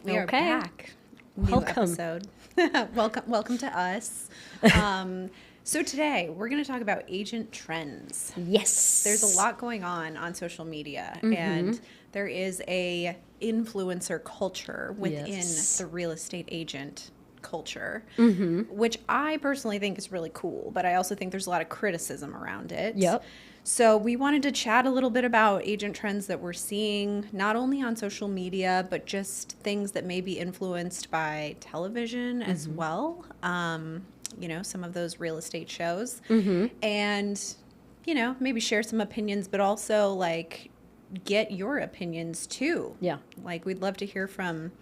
We are back. New Welcome. episode. welcome to us. So today we're going to talk about agent trends. Yes. There's a lot going on social media, and there is a influencer culture within the real estate agent culture, which I personally think is really cool, but I also think there's a lot of criticism around it. Yep. So we wanted to chat a little bit about agent trends that we're seeing, not only on social media, but just things that may be influenced by television as well. You know, some of those real estate shows. And, you know, maybe share some opinions, but also like get your opinions too. Yeah. Like we'd love to hear from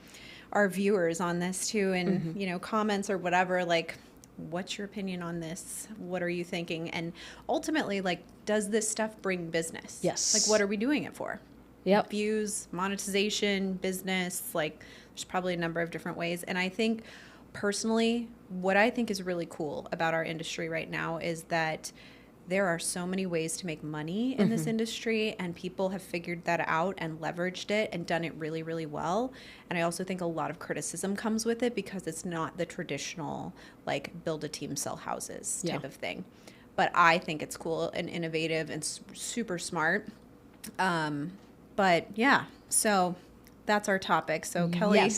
our viewers on this too, and, you know, comments or whatever, like, what's your opinion on this? What are you thinking? And ultimately, like, does this stuff bring business? Yes. Like, what are we doing it for? Yep. Views, monetization, business, like, there's probably a number of different ways. And I think, personally, what I think is really cool about our industry right now is that there are so many ways to make money in this industry, and people have figured that out and leveraged it and done it really, really well. And I also think a lot of criticism comes with it because it's not the traditional, like, build a team, sell houses type of thing. But I think it's cool and innovative and super smart. But yeah, so that's our topic. So Kelly,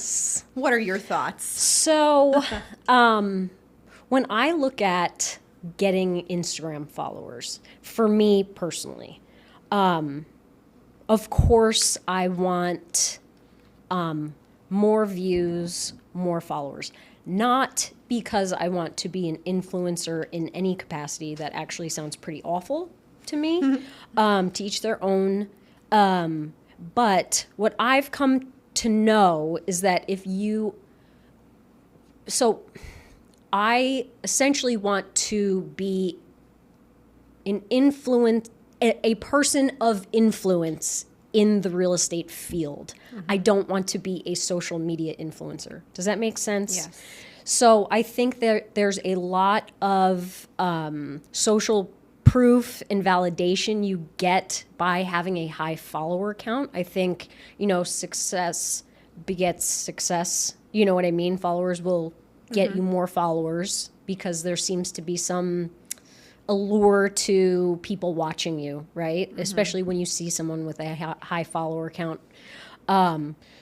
what are your thoughts? So, when I look at getting Instagram followers, for me personally, of course I want more views, more followers. Not because I want to be an influencer in any capacity. That actually sounds pretty awful to me. To each their own. But what I've come to know is that I essentially want to be a person of influence in the real estate field. I don't want to be a social media influencer. Does that make sense? Yes. So I think there's a lot of social proof and validation you get by having a high follower count. I think, you know, success begets success. You know what I mean? Followers will get you more followers because there seems to be some allure to people watching you, right? Especially when you see someone with a high follower count.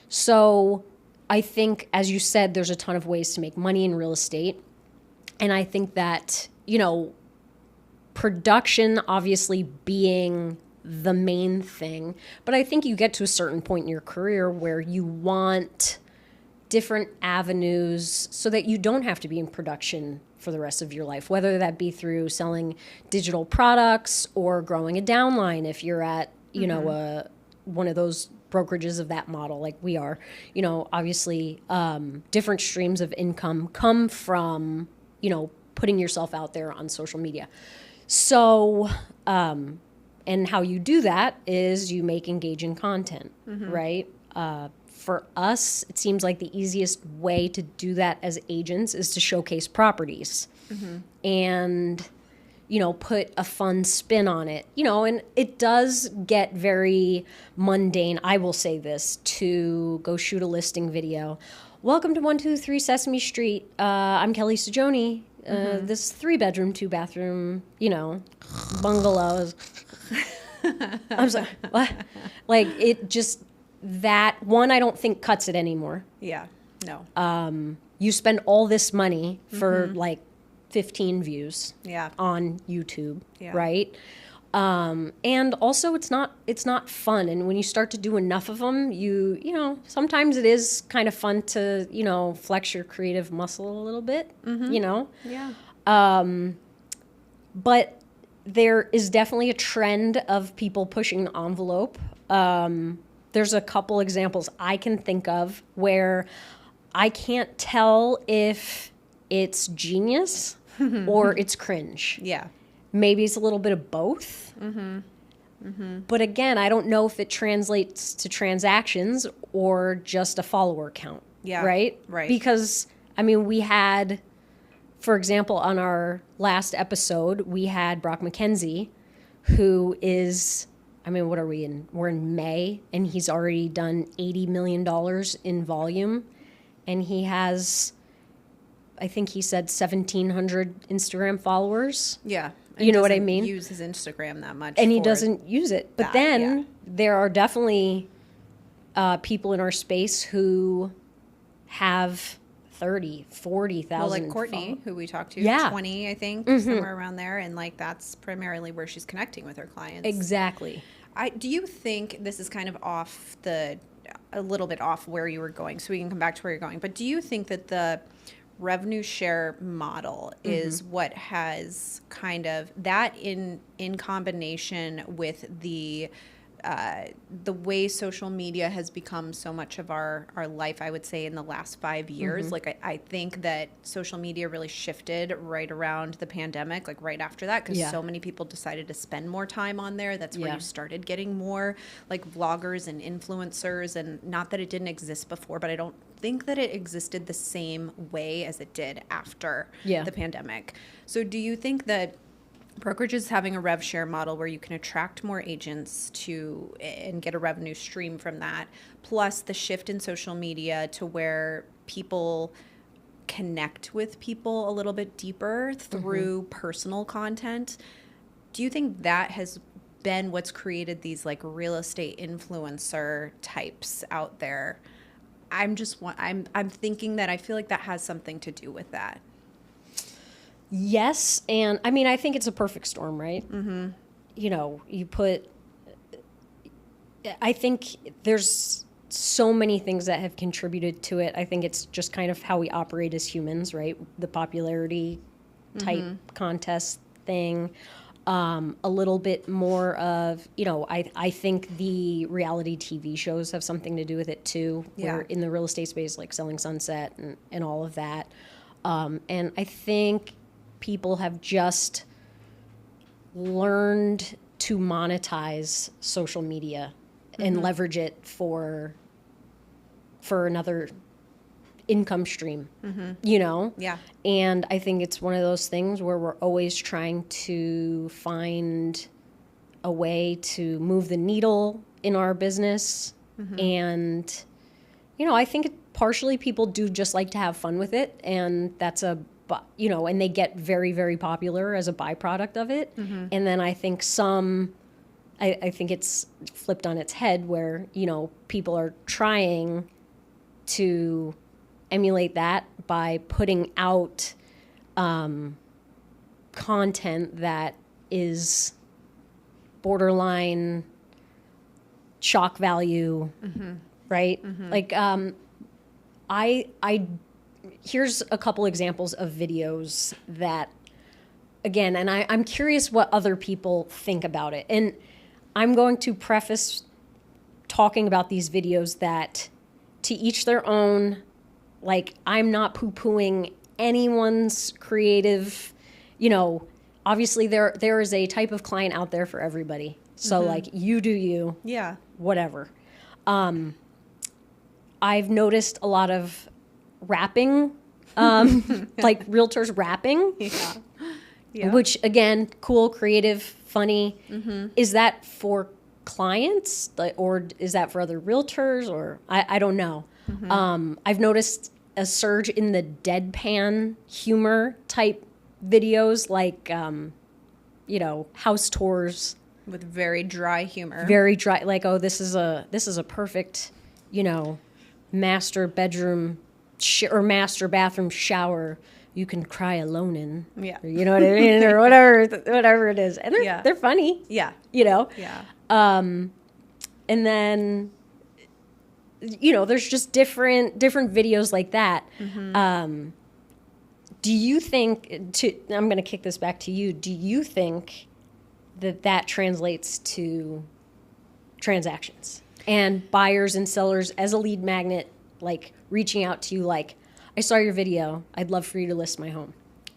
So I think, as you said, there's a ton of ways to make money in real estate. And I think that, you know, production obviously being the main thing, but I think you get to a certain point in your career where you want different avenues so that you don't have to be in production for the rest of your life, whether that be through selling digital products or growing a downline if you're at, you know, one of those brokerages of that model like we are. You know, obviously different streams of income come from, you know, putting yourself out there on social media. So, and how you do that is you make engaging content, right? For us, it seems like the easiest way to do that as agents is to showcase properties and, you know, put a fun spin on it, you know, and it does get very mundane. I will say this, to go shoot a listing video. Welcome to 123 Sesame Street. I'm Kelly Sajoni. This 3-bedroom, 2-bathroom, you know, bungalows. I'm sorry, what? Like, it just, that one I don't think cuts it anymore. Yeah, no. You spend all this money for like 15 views on YouTube, right? And also it's not fun. And when you start to do enough of them, you know, sometimes it is kind of fun to, you know, flex your creative muscle a little bit, you know? Yeah. But there is definitely a trend of people pushing the envelope. There's a couple examples I can think of where I can't tell if it's genius or it's cringe. Yeah. Maybe it's a little bit of both. But again, I don't know if it translates to transactions or just a follower count. Yeah. Right? Right. Because, I mean, we had, for example, on our last episode, we had Brock McKenzie, who is, I mean, what are we in? We're in May, and he's already done $80 million in volume. And he has, I think he said 1,700 Instagram followers. Yeah. You know what I mean? Use his Instagram that much. And he doesn't use it. But then there are definitely people in our space who have 30, 40,000. Well, like Courtney, who we talked to, 20, I think, somewhere around there. And like that's primarily where she's connecting with her clients. Exactly. Do you think this is kind of a little bit off where you were going, so we can come back to where you're going, but do you think that the revenue share model is what has kind of that in combination with the way social media has become so much of our life, I would say, in the last 5 years? Like, I think that social media really shifted right around the pandemic, like right after that, because so many people decided to spend more time on there. That's where you started getting more like vloggers and influencers, and not that it didn't exist before, but I don't think that it existed the same way as it did after the pandemic. So do you think that brokerages having a rev share model where you can attract more agents and get a revenue stream from that, plus the shift in social media to where people connect with people a little bit deeper through personal content, do you think that has been what's created these like real estate influencer types out there? I'm thinking that I feel like that has something to do with that. Yes, and I mean, I think it's a perfect storm, right? You know, I think there's so many things that have contributed to it. I think it's just kind of how we operate as humans, right? The popularity type contest thing. A little bit more of, you know, I think the reality TV shows have something to do with it too. Where in the real estate space, like Selling Sunset and all of that. And I think people have just learned to monetize social media and leverage it for another income stream, you know? Yeah. And I think it's one of those things where we're always trying to find a way to move the needle in our business. And, you know, I think partially people do just like to have fun with it. And that's you know, and they get very, very popular as a byproduct of it. And then I think I think it's flipped on its head where, you know, people are trying to emulate that by putting out content that is borderline shock value, right? Like, here's a couple examples of videos that, again, and I'm curious what other people think about it. And I'm going to preface talking about these videos that to each their own. Like, I'm not poo-pooing anyone's creative, you know, obviously there is a type of client out there for everybody. So like, you do you. Yeah. Whatever. I've noticed a lot of rapping, like realtors rapping. Yeah. Which, again, cool, creative, funny. Is that for clients, or is that for other realtors, or I don't know. I've noticed a surge in the deadpan humor type videos, like, you know, house tours with very dry humor. Very dry, like, oh, this is a perfect, you know, master bedroom or master bathroom shower you can cry alone in. Yeah, or, you know what I mean, or whatever it is, and they're funny. Yeah, you know. Yeah. And then, you know, there's just different videos like that. Do you think, I'm going to kick this back to you, do you think that translates to transactions and buyers and sellers as a lead magnet, like reaching out to you like, I saw your video, I'd love for you to list my home?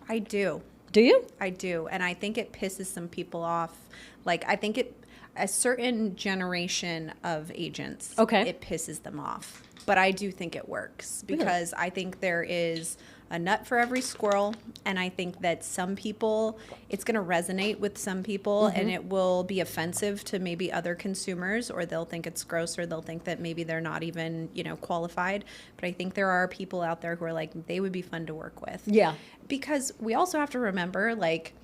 I do. Do you? I do. And I think it pisses some people off. Like, I think a certain generation of agents, it pisses them off. But I do think it works because I think there is a nut for every squirrel. And I think that some people, it's going to resonate with some people and it will be offensive to maybe other consumers, or they'll think it's gross, or they'll think that maybe they're not even, qualified. But I think there are people out there who are like, they would be fun to work with. Yeah. Because we also have to remember, like,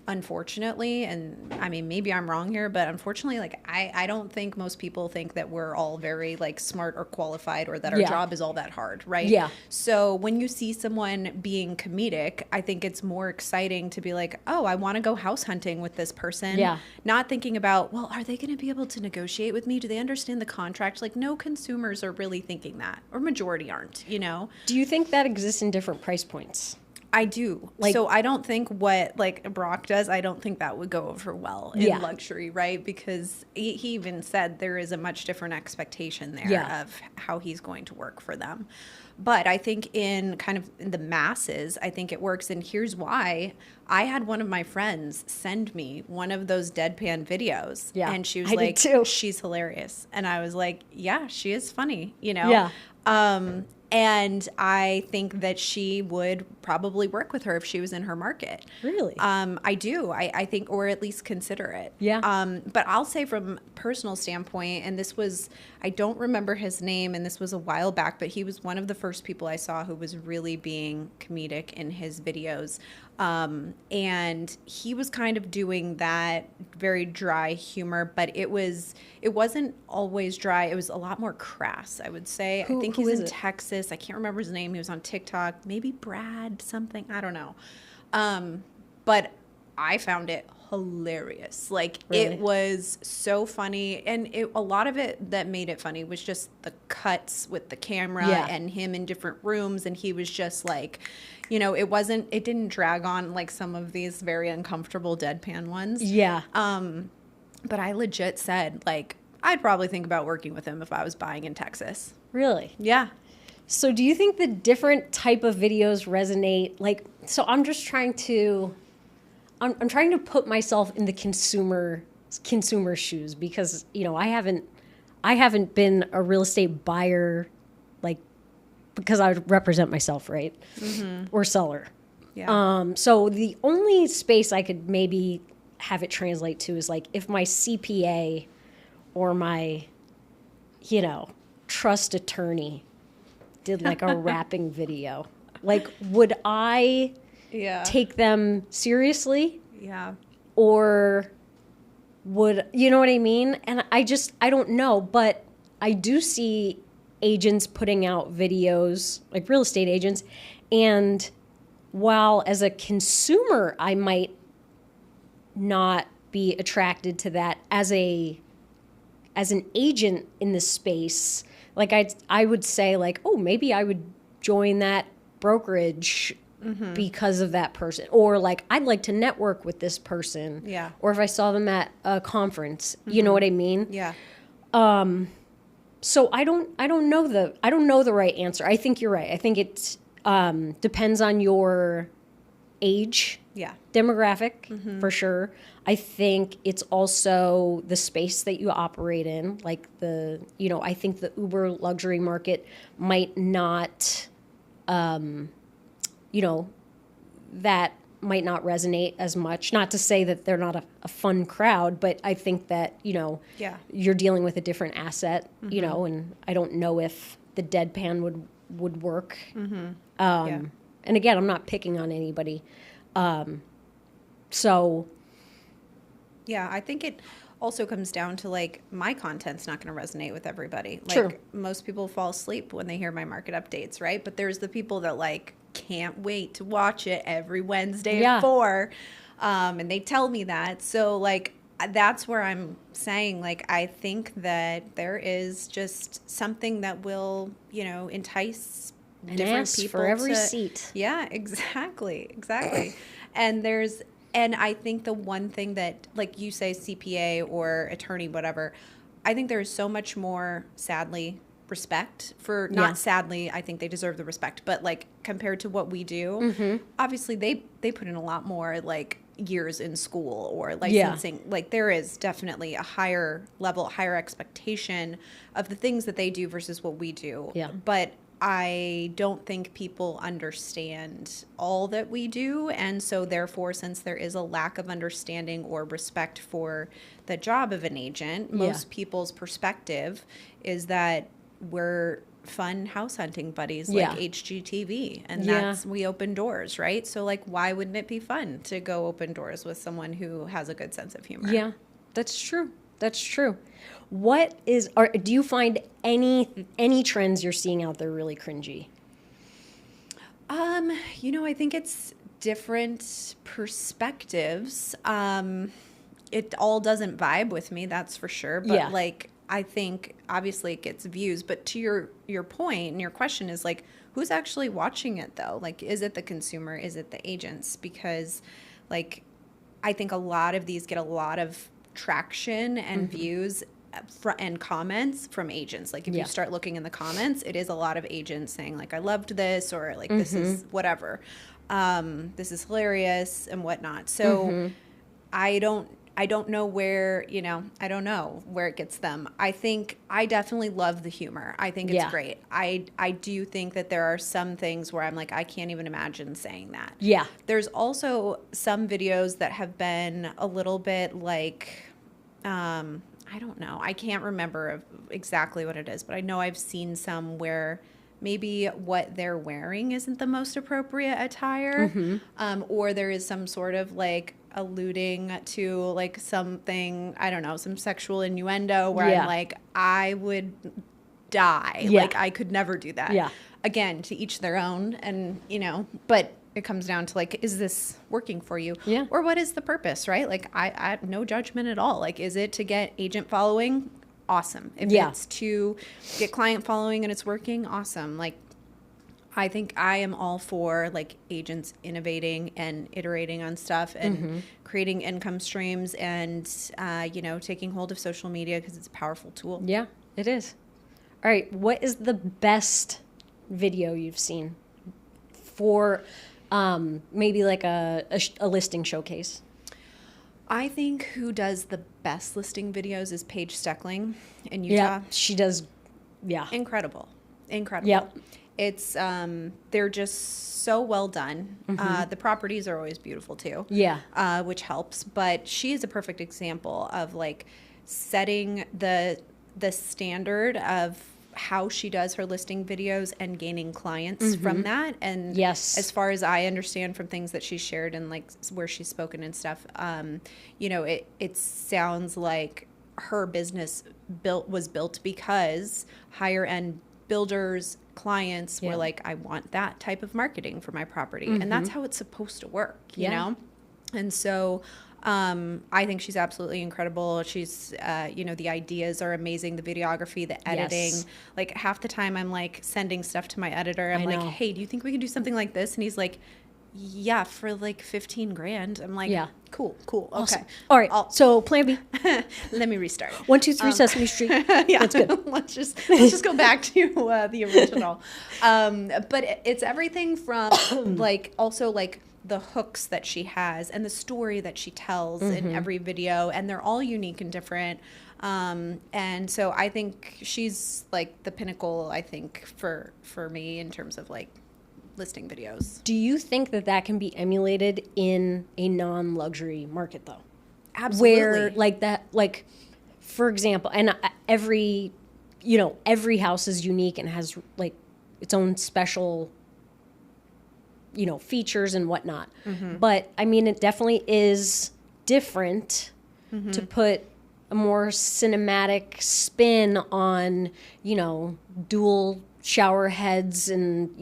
unfortunately, and I mean, maybe I'm wrong here, but unfortunately, like, I don't think most people think that we're all very, like, smart or qualified, or that our job is all that hard, right? Yeah. So when you see someone being comedic, I think it's more exciting to be like, oh, I want to go house hunting with this person. Yeah. Not thinking about, well, are they going to be able to negotiate with me? Do they understand the contract? Like, no consumers are really thinking that, or majority aren't, Do you think that exists in different price points? I do. Like, so I don't think what, like, Brock does, I don't think that would go over well in luxury, right? Because he even said there is a much different expectation there of how he's going to work for them. But I think in kind of in the masses, I think it works. And here's why. I had one of my friends send me one of those deadpan videos. Yeah, And she was I like, did too. she's hilarious. And I was like, yeah, she is funny, Yeah. And I think that she would probably work with her if she was in her market. Really? I do. I think, or at least consider it. Yeah. But I'll say from personal standpoint, and this was, I don't remember his name, and this was a while back, but he was one of the first people I saw who was really being comedic in his videos. And he was kind of doing that very dry humor, but it wasn't always dry. It was a lot more crass, I would say. I think he's in Texas. I can't remember his name. He was on TikTok, maybe Brad something. I don't know. But I found it hilarious. Like, Really? It was so funny. And a lot of it that made it funny was just the cuts with the camera and him in different rooms. And he was just like, it didn't drag on like some of these very uncomfortable deadpan ones. Yeah. But I legit said, like, I'd probably think about working with him if I was buying in Texas. Really? Yeah. So do you think the different type of videos resonate? Like, so I'm just trying to, I'm trying to put myself in the consumer shoes, because, I haven't been a real estate buyer, like, because I would represent myself, right? Or seller. Yeah. So the only space I could maybe have it translate to is, like, if my CPA or my, trust attorney did, like, a rapping video. Like, would I take them seriously? Yeah. Or would, you know what I mean? And I don't know, but I do see agents putting out videos, like real estate agents, and while as a consumer I might not be attracted to that, as an agent in this space, like I would say, like, oh, maybe I would join that brokerage because of that person, or like I'd like to network with this person, or if I saw them at a conference, you know what I mean? Yeah. So I don't know the right answer. I think you're right. I think it depends on your age, demographic, for sure. I think it's also the space that you operate in. Like I think the Uber luxury market might not, that might not resonate as much. Not to say that they're not a fun crowd, but I think that, you're dealing with a different asset, and I don't know if the deadpan would work. And again, I'm not picking on anybody. So. Yeah, I think it also comes down to, like, my content's not going to resonate with everybody. Like, True. Most people fall asleep when they hear my market updates, right? But there's the people that, like, can't wait to watch it every Wednesday at 4. And they tell me that. So, like, that's where I'm saying, like, I think that there is just something that will, entice different people for every seat. Yeah, exactly. And I think the one thing that, like you say, CPA or attorney, whatever, I think there is so much more, sadly, respect for, not sadly, I think they deserve the respect, but, like, compared to what we do, obviously they put in a lot more, like, years in school or licensing. Like, there is definitely a higher level, higher expectation of the things that they do versus what we do. Yeah. But I don't think people understand all that we do. And so therefore, since there is a lack of understanding or respect for the job of an agent, most people's perspective is that we're fun house hunting buddies like HGTV, and that's we open doors, right? So like, why wouldn't it be fun to go open doors with someone who has a good sense of humor? Yeah, that's true. That's true. Do you find any trends you're seeing out there really cringy? I think it's different perspectives. It all doesn't vibe with me, that's for sure. But like, I think obviously it gets views. But to your point and your question is like, who's actually watching it though? Like, is it the consumer? Is it the agents? Because like, I think a lot of these get a lot of traction and views and comments from agents. Like if you start looking in the comments, it is a lot of agents saying like, I loved this, or like, this is whatever. This is hilarious and whatnot. So I don't know where, I don't know where it gets them. I think I definitely love the humor. I think it's great. I do think that there are some things where I'm like, I can't even imagine saying that. Yeah. There's also some videos that have been a little bit like, I don't know. I can't remember exactly what it is, but I know I've seen some where maybe what they're wearing isn't the most appropriate attire, or there is some sort of like alluding to like something, I don't know, some sexual innuendo where I'm like, I would die. Like I could never do that. Yeah. Again, to each their own, and but it comes down to like, is this working for you? Yeah. Or what is the purpose, right? Like I no judgment at all. Like, is it to get agent following? Awesome. If it's to get client following and it's working, awesome. Like, I think I am all for like agents innovating and iterating on stuff and creating income streams and, taking hold of social media because it's a powerful tool. Yeah, it is. All right. What is the best video you've seen for maybe like a listing showcase? I think who does the best listing videos is Paige Steckling in Utah. Yeah, she does. Yeah. Incredible. Yep. It's, they're just so well done. The properties are always beautiful too. Yeah. Which helps. But she is a perfect example of like setting the standard of how she does her listing videos and gaining clients from that. And as far as I understand from things that she's shared and like where she's spoken and stuff, it sounds like her business was built because higher end builders, clients were like, I want that type of marketing for my property. And that's how it's supposed to work, you know? And so I think she's absolutely incredible. She's, the ideas are amazing. The videography, the editing, like half the time I'm like sending stuff to my editor. I'm like, hey, do you think we could do something like this? And he's like, yeah, for like $15,000. I'm like, cool. Awesome. Okay. All right. So plan B. Let me restart. 1, 2, 3 Sesame Street. Yeah, that's good. let's just go back to the original. But it's everything from like also like the hooks that she has and the story that she tells in every video, and they're all unique and different. And so I think she's like the pinnacle, I think, for me in terms of like listing videos. Do you think that can be emulated in a non-luxury market though? Absolutely. Where like that, like for example, and every house is unique and has like its own special features and whatnot. But I mean, it definitely is different to put a more cinematic spin on, dual shower heads and,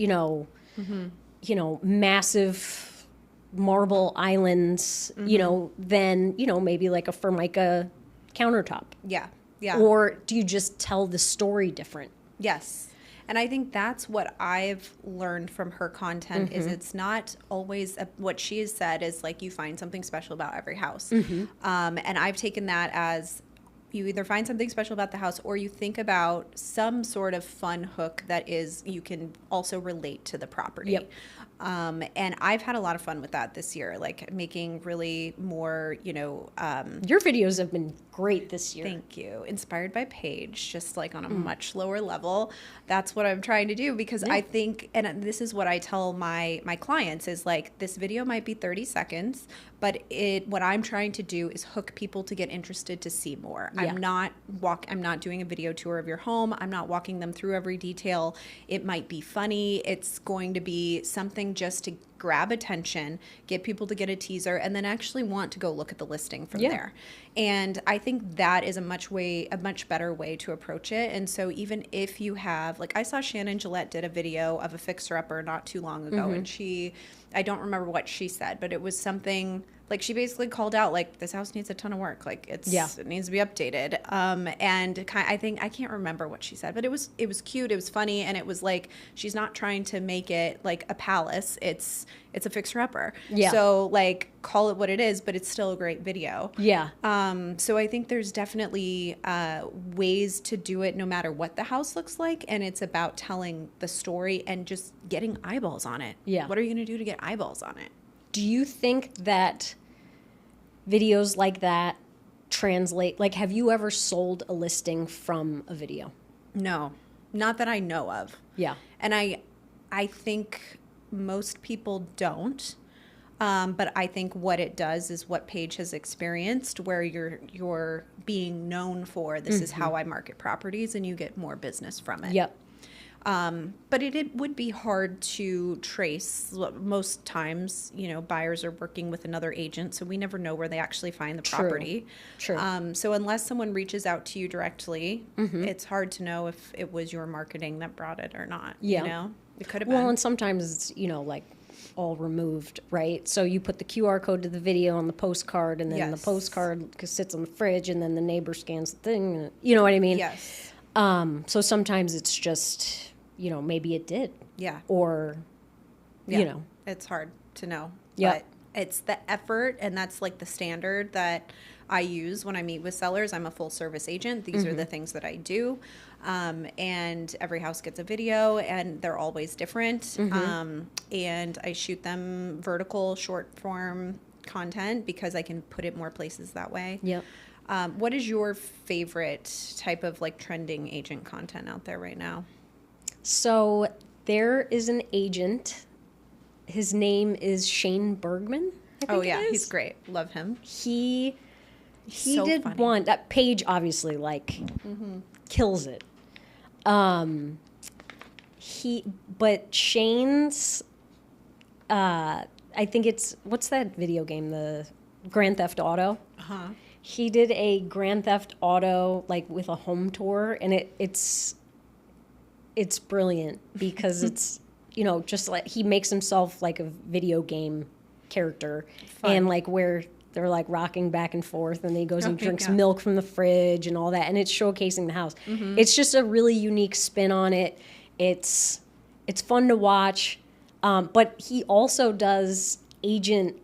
massive marble islands, than, maybe like a Formica countertop. Yeah. Or do you just tell the story different? Yes. And I think that's what I've learned from her content is it's not always what she has said is like you find something special about every house. And I've taken that as you either find something special about the house or you think about some sort of fun hook that is you can also relate to the property. Yep. And I've had a lot of fun with that this year, like making really more, Your videos have been great this year. thank you. Inspired by Paige, just like on a much lower level. That's what I'm trying to do because I think, and this is what I tell my clients is like, this video might be 30 seconds, but what I'm trying to do is hook people to get interested to see more. Yeah. I'm not doing a video tour of your home. I'm not walking them through every detail. It might be funny. It's going to be something just to grab attention, get people to get a teaser, and then actually want to go look at the listing from there. And I think that is a much better way to approach it. And so even if you have, like I saw Shannon Gillette did a video of a fixer-upper not too long ago, and I don't remember what she said, but it was something like she basically called out like this house needs a ton of work, like it needs to be updated. And I think I can't remember what she said, but it was cute, it was funny, and it was like she's not trying to make it like a palace. It's a fixer upper. Yeah. So like call it what it is, but it's still a great video. Yeah. So I think there's definitely ways to do it no matter what the house looks like, and it's about telling the story and just getting eyeballs on it. Yeah. What are you going to do to get eyeballs on it? Do you think that videos like that translate? Like, have you ever sold a listing from a video? No, not that I know of. Yeah. And I think most people don't. But I think what it does is what Paige has experienced, where you're being known for this is how I market properties, and you get more business from it. Yep. But it would be hard to trace. Most times, buyers are working with another agent, so we never know where they actually find the property. True. So unless someone reaches out to you directly, it's hard to know if it was your marketing that brought it or not. Yeah. It could have been. Well, and sometimes it's, like all removed, right? So you put the QR code to the video on the postcard, and then the postcard sits on the fridge, and then the neighbor scans the thing. You know what I mean? Yes. So sometimes it's just, maybe it did. Yeah. Or, It's hard to know. Yeah. But it's the effort, and that's like the standard that I use when I meet with sellers. I'm a full service agent. These are the things that I do. And every house gets a video, and they're always different. And I shoot them vertical, short form content because I can put it more places that way. Yep. What is your favorite type of like trending agent content out there right now? So there is an agent. His name is Shane Bergman. I think He's great. Love him. He so did funny. one. That Paige obviously kills it. But Shane's, I think it's, what's that video game? The Grand Theft Auto. He did a Grand Theft Auto like with a home tour, and it's brilliant because it's just like he makes himself like a video game character. Fun. And like where they're like rocking back and forth, and then he goes and drinks milk from the fridge and all that, and it's showcasing the house. It's just a really unique spin on it. It's fun to watch, but he also does agent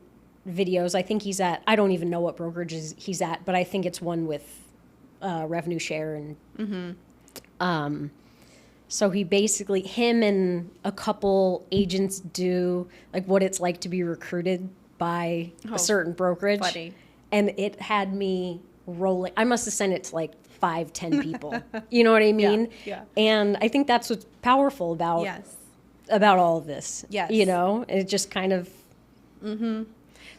videos. I think I don't even know what brokerage he's at, but I think it's one with revenue share and so he basically, him and a couple agents do like what it's like to be recruited by a certain brokerage. Funny. And it had me rolling. I must have sent it to like 5-10 people. You know what I mean? Yeah. And I think that's what's powerful about all of this. Yes. It just kind of.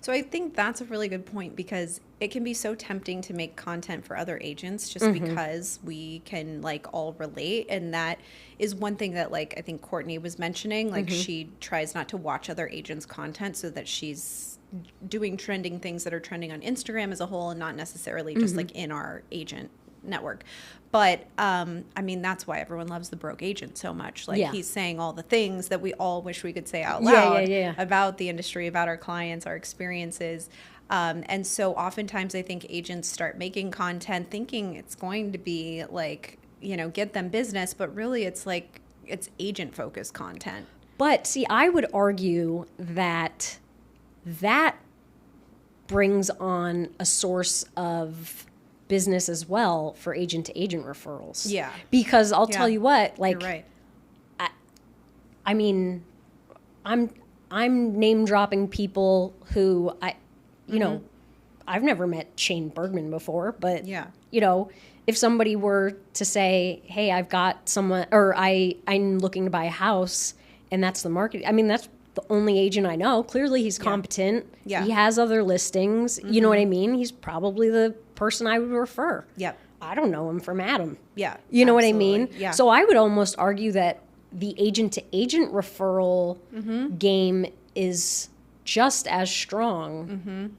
So I think that's a really good point because it can be so tempting to make content for other agents just because we can like all relate. And that is one thing that like I think Courtney was mentioning, like she tries not to watch other agents' content so that she's doing trending things that are trending on Instagram as a whole and not necessarily just like in our agent network. But I mean, that's why everyone loves the broke agent so much. Like he's saying all the things that we all wish we could say out loud about the industry, about our clients, our experiences. And so oftentimes I think agents start making content thinking it's going to be like, get them business, but really it's like, it's agent focused content. But see, I would argue that brings on a source of business as well for agent to agent referrals. Yeah. Because I'll tell you what, like, You're right. I mean, I'm name dropping people who you know, I've never met Shane Bergman before, but Yeah. you know, if somebody were to say, "Hey, I've got someone," or I'm looking to buy a house, and that's the market. I mean, that's the only agent I know. Clearly, he's competent. Yeah. He has other listings. You know what I mean? He's probably the person I would refer. Yep. I don't know him from Adam. Yeah. You know what I absolutely. mean? Yeah. So I would almost argue that the agent to agent referral game is just as strong.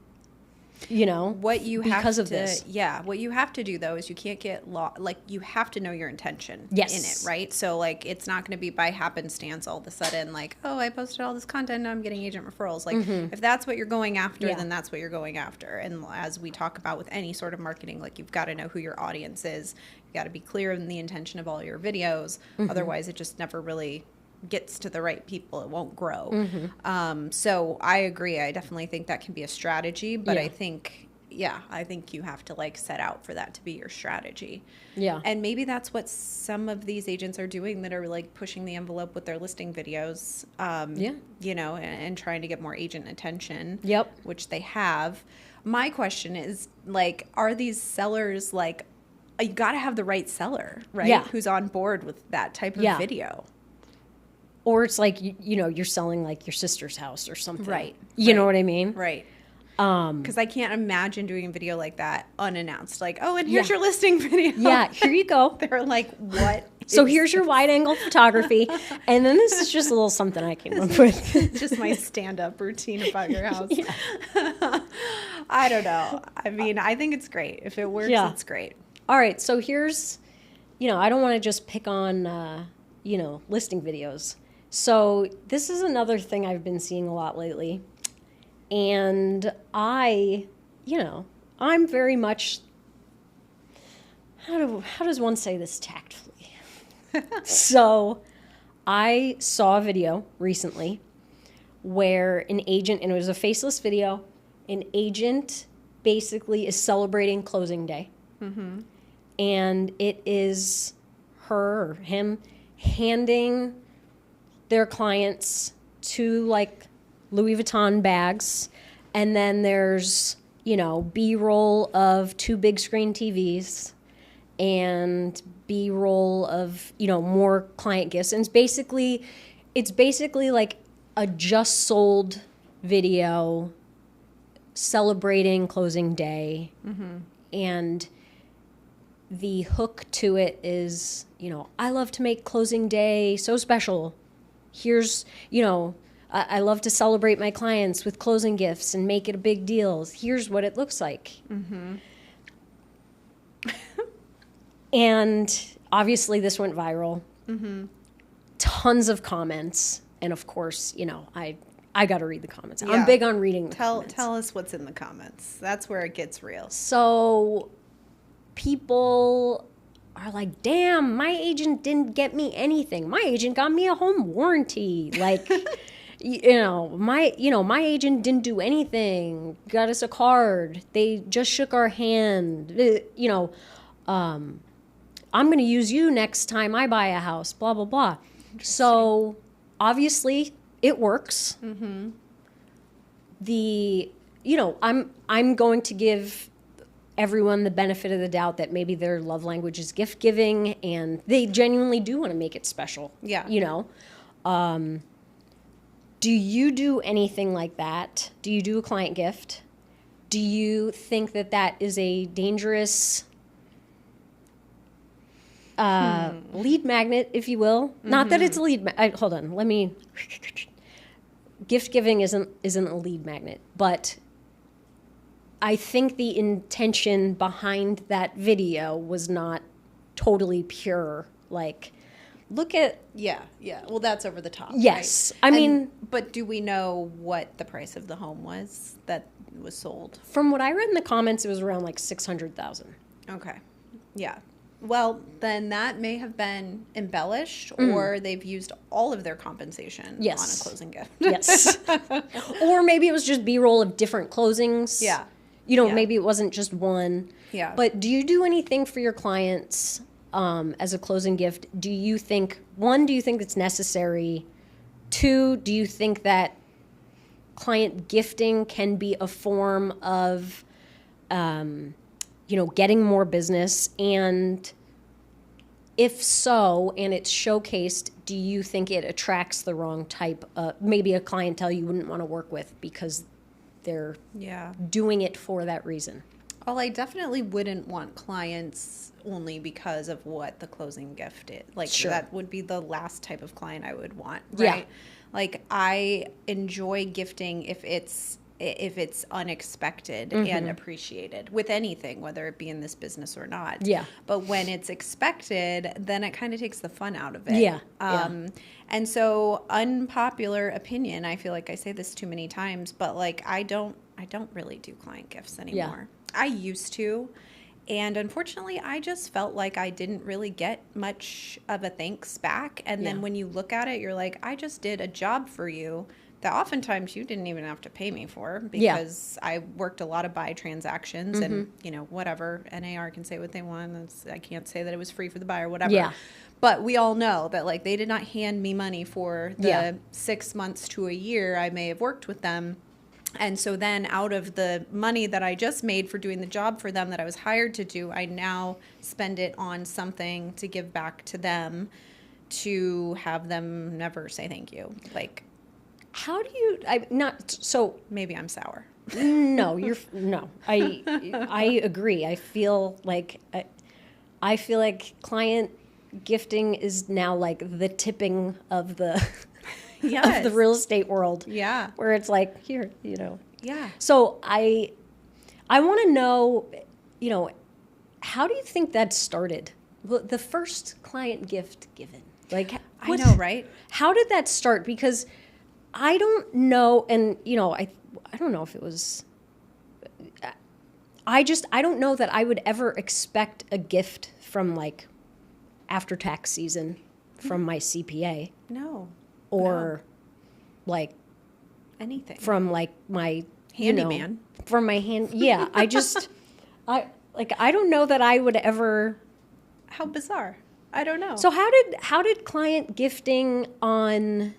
You know, what you have because to, of this. Yeah, what you have to do though is you can't get like you have to know your intention Yes. in it, right? So like it's not going to be by happenstance all of a sudden like, oh, I posted all this content, now I'm getting agent referrals. Like if that's what you're going after, Yeah. then that's what you're going after. And as we talk about with any sort of marketing, like you've got to know who your audience is. You got to be clear in the intention of all your videos. Otherwise, it just never really gets to the right people. It won't grow. So I agree. I definitely think that can be a strategy, but Yeah. I think you have to like set out for that to be your strategy. Yeah. And maybe that's what some of these agents are doing that are like pushing the envelope with their listing videos, you know, and trying to get more agent attention, Yep. which they have. My question is like, are these sellers like, you got to have the right seller, right? Yeah. Who's on board with that type of Yeah. video. Or it's like, you know, you're selling like your sister's house or something. Right. You know what I mean? Right. Because I can't imagine doing a video like that unannounced. Like, oh, and here's your listing video. Yeah, here you go. They're like, what? So here's your wide angle photography. And then this is just a little something I came up with. just my stand-up routine about your house. I don't know. I mean, I think it's great. If it works, it's great. All right, so here's, you know, I don't want to just pick on, you know, listing videos. So this is another thing I've been seeing a lot lately. And you know, I'm very much, how does one say this tactfully? So I saw a video recently where an agent, and it was a faceless video, an agent basically is celebrating closing day. And it is her or him handing their clients two like Louis Vuitton bags, and then there's, you know, B-roll of two big screen TVs and B-roll of, you know, more client gifts. And it's basically like a just sold video celebrating closing day. And the hook to it is, you know, I love to make closing day so special. Here's, you know, I love to celebrate my clients with closing gifts and make it a big deal. Here's what it looks like. And obviously this went viral. Tons of comments. And of course, you know, I got to read the comments. Yeah. I'm big on reading the comments. Tell us what's in the comments. That's where it gets real. So people are like, damn, my agent didn't get me anything. My agent got me a home warranty. Like, my agent didn't do anything. Got us a card. They just shook our hand. I'm going to use you next time I buy a house, blah, blah, blah. So obviously it works. I'm going to give everyone the benefit of the doubt that maybe their love language is gift giving and they genuinely do want to make it special. Yeah. You know, do you do anything like that? Do you do a client gift? Do you think that that is a dangerous lead magnet, if you will? Not that it's a lead. Hold on. Let me. Gift giving isn't a lead magnet, but I think the intention behind that video was not totally pure. Like, look at. Yeah. Well, that's over the top. Yes. Right? But do we know what the price of the home was that was sold? From what I read in the comments, it was around like $600,000. Okay. Yeah. Well, then that may have been embellished, or they've used all of their compensation on a closing gift. Yes. Or maybe it was just B-roll of different closings. Yeah. You know, Yeah. maybe it wasn't just one. Yeah. But do you do anything for your clients as a closing gift? Do you think, one, do you think it's necessary? Two, do you think that client gifting can be a form of, getting more business? And if so, and it's showcased, do you think it attracts the wrong type of, maybe a clientele you wouldn't want to work with because they're doing it for that reason? Well, I definitely wouldn't want clients only because of what the closing gift is. Like, Sure. that would be the last type of client I would want, Yeah. right? Like, I enjoy gifting if it's unexpected and appreciated with anything, whether it be in this business or not. Yeah. But when it's expected, then it kind of takes the fun out of it. Yeah. And so, unpopular opinion, I feel like I say this too many times, but like I don't really do client gifts anymore. I used to. And unfortunately, I just felt like I didn't really get much of a thanks back. And then when you look at it, you're like, I just did a job for you that oftentimes you didn't even have to pay me for, because I worked a lot of buy transactions and, whatever. NAR can say what they want. I can't say that it was free for the buyer, whatever. Yeah. But we all know that, like, they did not hand me money for the 6 months to a year I may have worked with them. And so then out of the money that I just made for doing the job for them that I was hired to do, I now spend it on something to give back to them, to have them never say thank you. Like, How do you, so maybe I'm sour. no, I agree. I feel like client gifting is now like the tipping of the of the real estate world. Yeah. Where it's like, here, Yeah. So I want to know, how do you think that started? The first client gift given. Like, I know, right? How did that start? Because I don't know, and I don't know if it was. I don't know that I would ever expect a gift from like after tax season from my CPA. No. Or like anything from like my handyman. From my hand. Yeah. I don't know that I would ever. How bizarre. I don't know. So how did client gifting on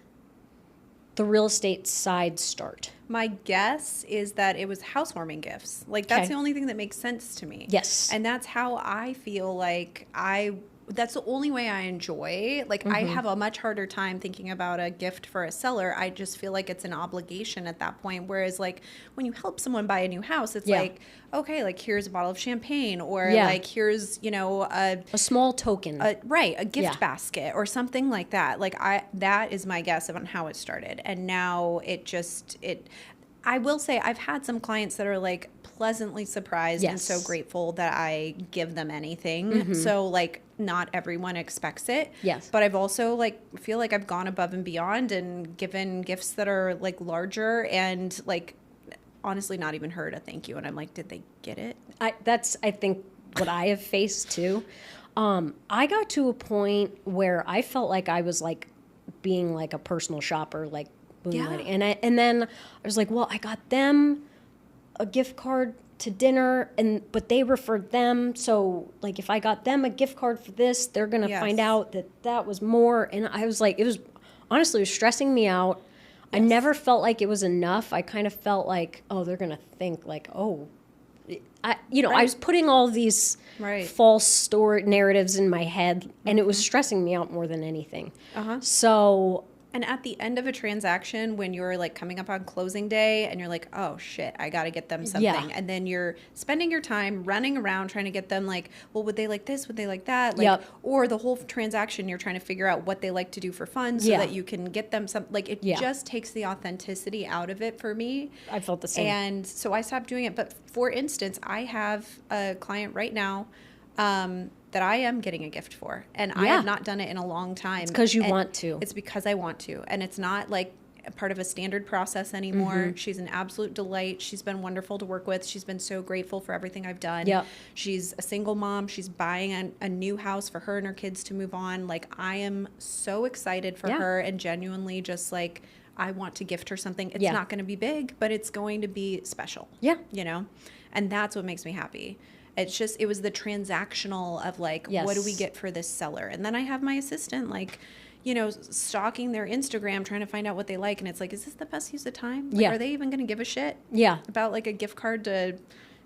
the real estate side start? My guess is that it was housewarming gifts. Like, that's the only thing that makes sense to me. Yes. And that's how I feel like that's the only way I enjoy. Like, I have a much harder time thinking about a gift for a seller. I just feel like it's an obligation at that point. Whereas, like, when you help someone buy a new house, it's like, okay, like, here's a bottle of champagne, or like, here's, a small token. A gift basket or something like that. Like, that is my guess on how it started. And now I will say I've had some clients that are like pleasantly surprised and so grateful that I give them anything. So like, not everyone expects it. Yes. But I've also like feel like I've gone above and beyond and given gifts that are like larger and like honestly not even heard a thank you. And I'm like, did they get it? That's I think what I have faced too. I got to a point where I felt like I was like being like a personal shopper, like moonlighting. And then I was like, well, I got them a gift card to dinner, but they referred them, so like if I got them a gift card for this, they're gonna find out that was more. And I was like, it was stressing me out. I never felt like it was enough. I kind of felt like, oh, they're gonna think like, oh, I was putting all these false story narratives in my head, and it was stressing me out more than anything. So. And at the end of a transaction, when you're like coming up on closing day and you're like, oh shit, I got to get them something. Yeah. And then you're spending your time running around trying to get them like, well, would they like this? Would they like that? Like, or the whole transaction, you're trying to figure out what they like to do for fun so that you can get them some, like it just takes the authenticity out of it for me. I felt the same. And so I stopped doing it. But for instance, I have a client right now, that I am getting a gift for. And I have not done it in a long time. It's because you want to. It's because I want to. And it's not like a part of a standard process anymore. She's an absolute delight. She's been wonderful to work with. She's been so grateful for everything I've done. She's a single mom. She's buying a new house for her and her kids to move on. Like, I am so excited for her and genuinely just like, I want to gift her something. It's Yeah. not going to be big, but it's going to be special. Yeah. You know? And that's what makes me happy. It's just, it was the transactional of like, Yes. what do we get for this seller? And then I have my assistant, like, you know, stalking their Instagram, trying to find out what they like. And it's like, is this the best use of time? Like, Yeah. are they even going to give a shit Yeah. about like a gift card to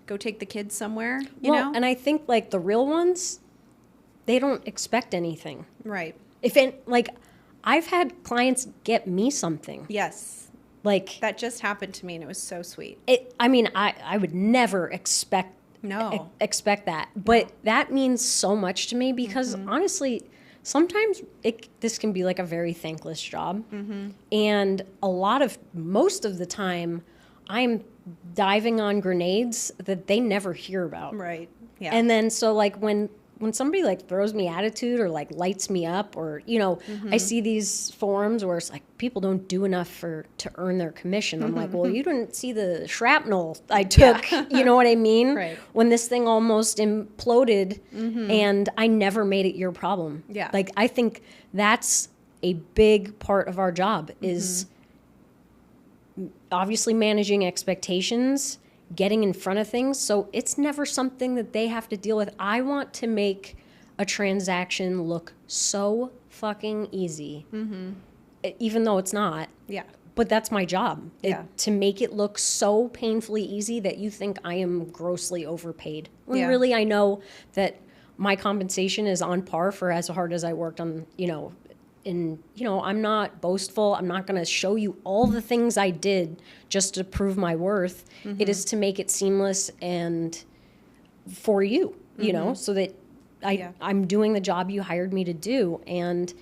go take the kids somewhere? You know? And I think like the real ones, they don't expect anything. Right. I've had clients get me something. Yes. Like That just happened to me and it was so sweet. I would never expect that. But that means so much to me because honestly, sometimes this can be like a very thankless job. And most of the time, I'm diving on grenades that they never hear about. Right. Yeah. And then so like when somebody like throws me attitude or like lights me up or, you know, I see these forums where it's like people don't do enough to earn their commission. I'm like, well, you didn't see the shrapnel I took. You know what I mean? Right. When this thing almost imploded and I never made it your problem. Yeah. Like I think that's a big part of our job is obviously managing expectations, getting in front of things. So it's never something that they have to deal with. I want to make a transaction look so fucking easy, even though it's not. Yeah. But that's my job, Yeah. to make it look so painfully easy that you think I am grossly overpaid. When Yeah. really I know that my compensation is on par for as hard as I worked on, you know, I'm not boastful. I'm not going to show you all the things I did just to prove my worth. It is to make it seamless and for you, you know, so that I'm doing the job you hired me to do. And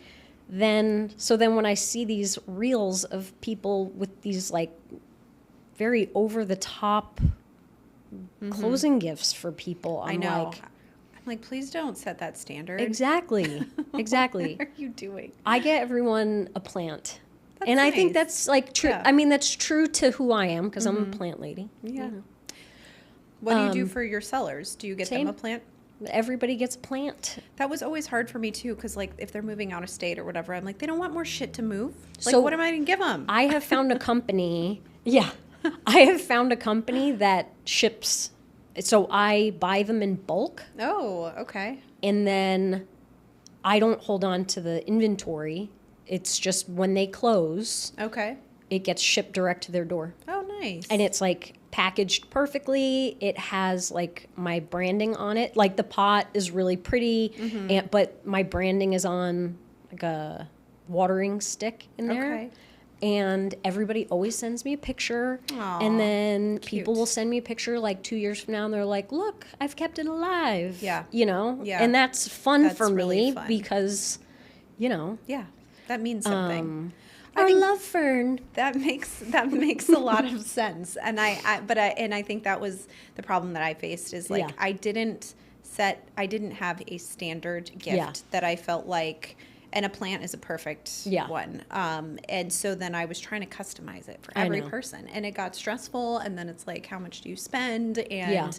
then when I see these reels of people with these like very over the top closing gifts for people, I know. I'm like, please don't set that standard. Exactly. Exactly. What are you doing? I get everyone a plant. That's and I think nice. that's like true. Yeah. I mean, that's true to who I am because I'm a plant lady. Yeah. What do you do for your sellers? Do you get them same. a plant? Everybody gets a plant. That was always hard for me too, because like if they're moving out of state or whatever, I'm like, they don't want more shit to move. Like, So what am I going to give them? I have found a company. Yeah. I have found a company that ships. So I buy them in bulk Oh, okay. and then I don't hold on to the inventory. It's just when they close, Okay. it gets shipped direct to their door. Oh, nice. And it's like packaged perfectly. It has like my branding on it. Like the pot is really pretty, but my branding is on like a watering stick in there. Okay. And everybody always sends me a picture. Aw, and then cute. people will send me a picture like 2 years from now and they're like, look, I've kept it alive. Yeah. You know? Yeah. And that's fun That's for really me fun. because, you know, Yeah, that means something. I our think love fern. that makes a lot of sense, and I think that was the problem that I faced is like Yeah. I didn't have a standard gift Yeah. that I felt like, and a plant is a perfect one. And so then I was trying to customize it for I every know. person, and it got stressful. And then it's like, how much do you spend, and Yeah.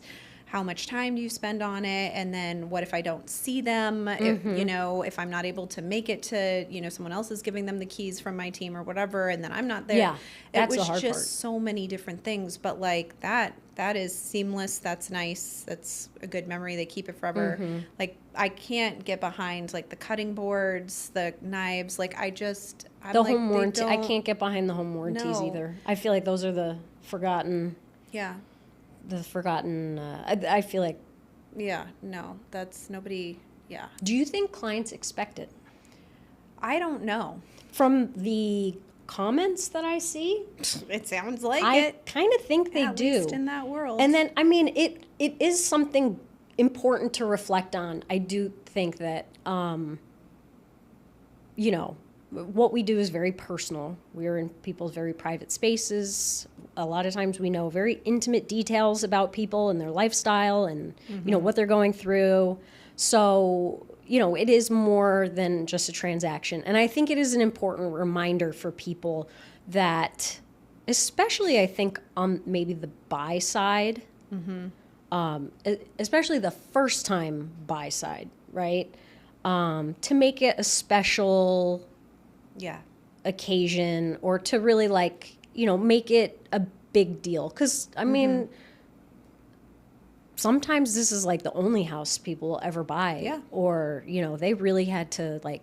how much time do you spend on it? And then what if I don't see them? If, you know, if I'm not able to make it to, you know, someone else is giving them the keys from my team or whatever, and then I'm not there. Yeah, that's it the was hard just part. so many different things. But like that is seamless. That's nice. That's a good memory. They keep it forever. Like I can't get behind like the cutting boards, the knives. Like I'm The like, home they warranty. I don't- can't get behind the home warranties No. either. I feel like those are the forgotten. Yeah. I feel like. Yeah. No, that's nobody. Yeah. Do you think clients expect it? I don't know. From the comments that I see, It sounds like I it. kind of think they At do. least in that world. And then, I mean, it is something important to reflect on. I do think that, you know, what we do is very personal. We're in people's very private spaces. A lot of times we know very intimate details about people and their lifestyle and, you know, what they're going through. So, you know, it is more than just a transaction. And I think it is an important reminder for people that, especially I think on maybe the buy side, especially the first time buy side, right? To make it a special yeah. occasion or to really like, make it a big deal. Because, I mean, sometimes this is like the only house people will ever buy. Yeah. Or, they really had to like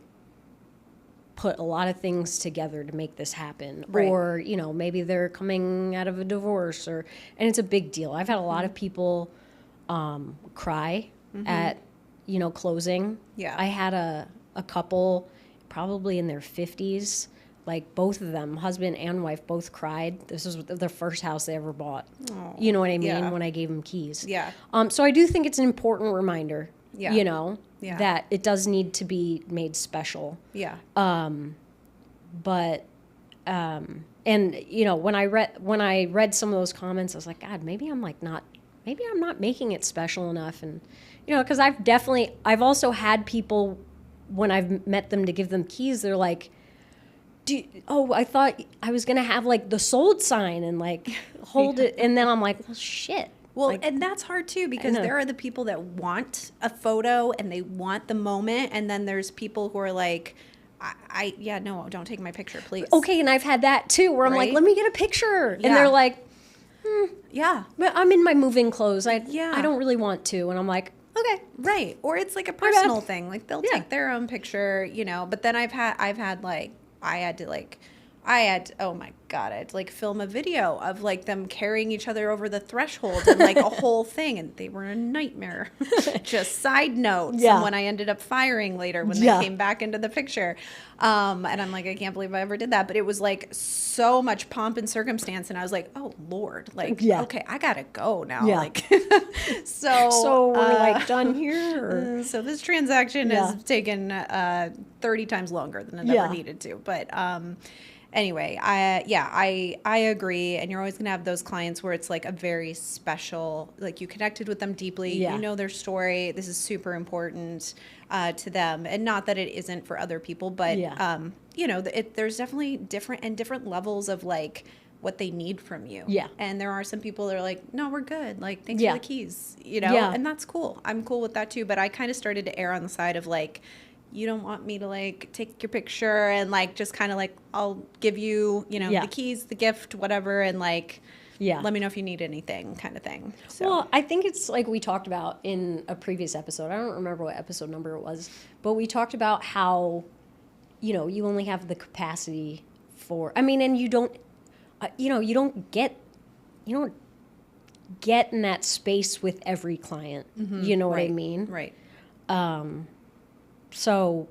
put a lot of things together to make this happen. Right. Or, maybe they're coming out of a divorce and it's a big deal. I've had a lot of people cry at, closing. Yeah. I had a couple probably in their 50s, like both of them, husband and wife, both cried. This was their first house they ever bought. Oh, you know what I mean? yeah. When I gave them keys. Yeah. So I do think it's an important reminder, Yeah. Yeah. that it does need to be made special. Yeah. But and when I read some of those comments, I was like, God, maybe I'm not making it special enough. And because I've also had people when I've met them to give them keys, they're like, I thought I was gonna have like the sold sign and like hold it, and then I'm like, well, shit. Well, like, and that's hard too, because there are the people that want a photo and they want the moment, and then there's people who are like, no, don't take my picture, please. okay, and I've had that too, where I'm like, Right? let me get a picture, and Yeah. they're like, Yeah. but I'm in my moving clothes. I Yeah. don't really want to, and I'm like, okay, Right. Or it's like a personal thing. Like they'll take their own picture, but then I've had like, oh my God, I had to like film a video of like them carrying each other over the threshold and like a whole thing. And they were a nightmare. Just side note. Yeah. Someone I ended up firing later when they Yeah. came back into the picture. And I'm like, I can't believe I ever did that. But it was like so much pomp and circumstance. And I was like, oh Lord, like, Yeah. okay, I gotta go now. Yeah. Like, so we're like done here. Or? so this transaction Yeah. has taken 30 times longer than it Yeah. ever needed to. But anyway, I agree. And you're always going to have those clients where it's like a very special, like you connected with them deeply. Yeah. You know their story. This is super important to them. And not that it isn't for other people, but, Yeah. there's definitely different levels of like what they need from you. Yeah. And there are some people that are like, no, we're good. Like, thanks Yeah. for the keys, Yeah. and that's cool. I'm cool with that too. But I kind of started to err on the side of like, you don't want me to like take your picture and like just kind of like I'll give you Yeah. the keys, the gift, whatever, and like Yeah. let me know if you need anything, kind of thing. So Well, I think it's like we talked about in a previous episode. I don't remember what episode number it was, but we talked about how, you only have the capacity for, and you don't, you don't get in that space with every client. You know what I right, mean? right. So,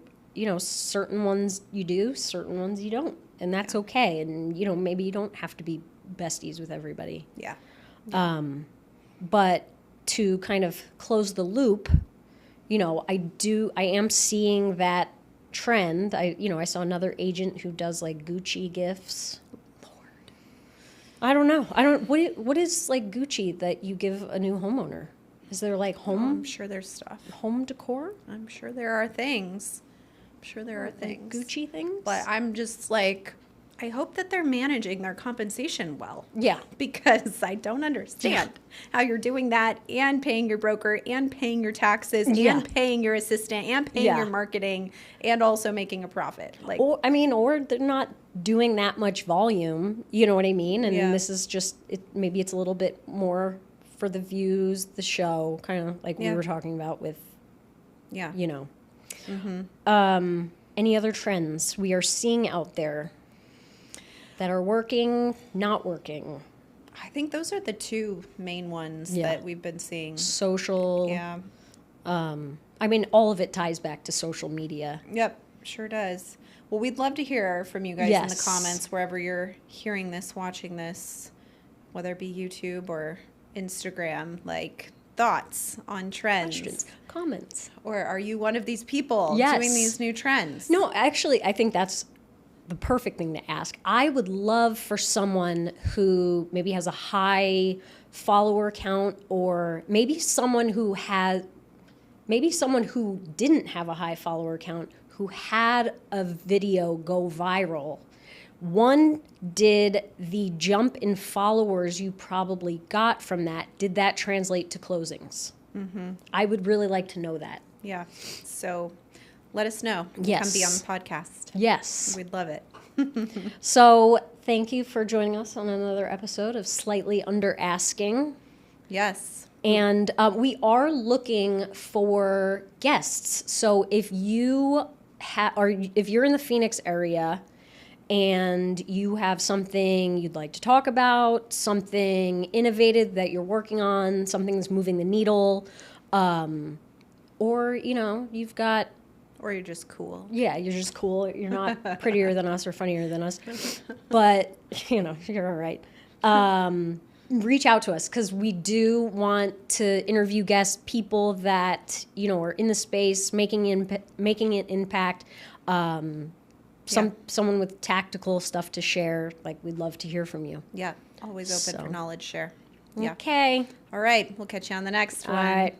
certain ones you do, certain ones you don't. And that's okay. And, maybe you don't have to be besties with everybody. Yeah. But to kind of close the loop, I am seeing that trend. I saw another agent who does like Gucci gifts. Lord. I don't know. What is like Gucci that you give a new homeowner? Is there like I'm sure there's stuff. home decor? I'm sure there are things. Like Gucci things? But I'm just like, I hope that they're managing their compensation well. Yeah. Because I don't understand how you're doing that and paying your broker and paying your taxes Yeah. and paying your assistant and paying Yeah. your marketing and also making a profit. Like, Or they're not doing that much volume, you know what I mean? And Yeah. this is just, maybe it's a little bit more for the views, the show, kind of like we Yeah. were talking about with, yeah. Any other trends we are seeing out there that are working, not working? I think those are the two main ones Yeah. that we've been seeing. Social. Yeah. All of it ties back to social media. Yep. Sure does. Well, we'd love to hear from you guys in the Yes. comments, wherever you're hearing this, watching this, whether it be YouTube or Instagram, like thoughts on trends. Questions, comments. Or are you one of these people Yes. doing these new trends? No, actually, I think that's the perfect thing to ask. I would love for someone who maybe has a high follower count, or maybe someone who didn't have a high follower count, who had a video go viral. One, did the jump in followers you probably got from that, did that translate to closings? Mm-hmm. I would really like to know that. Yeah. So let us know. Yes. Come be on the podcast. Yes. We'd love it. So thank you for joining us on another episode of Slightly Under Asking. Yes. And we are looking for guests. So if you if you're in the Phoenix area and you have something you'd like to talk about, something innovative that you're working on, something that's moving the needle, or you've got, Or you're just cool. yeah, you're just cool. You're not prettier than us or funnier than us, but you're all right. Reach out to us because we do want to interview guests, people that are in the space, making an impact. Someone with tactical stuff to share. Like, we'd love to hear from you. Yeah. Always open for knowledge share. Yeah. Okay. All right. We'll catch you on the next All one. right.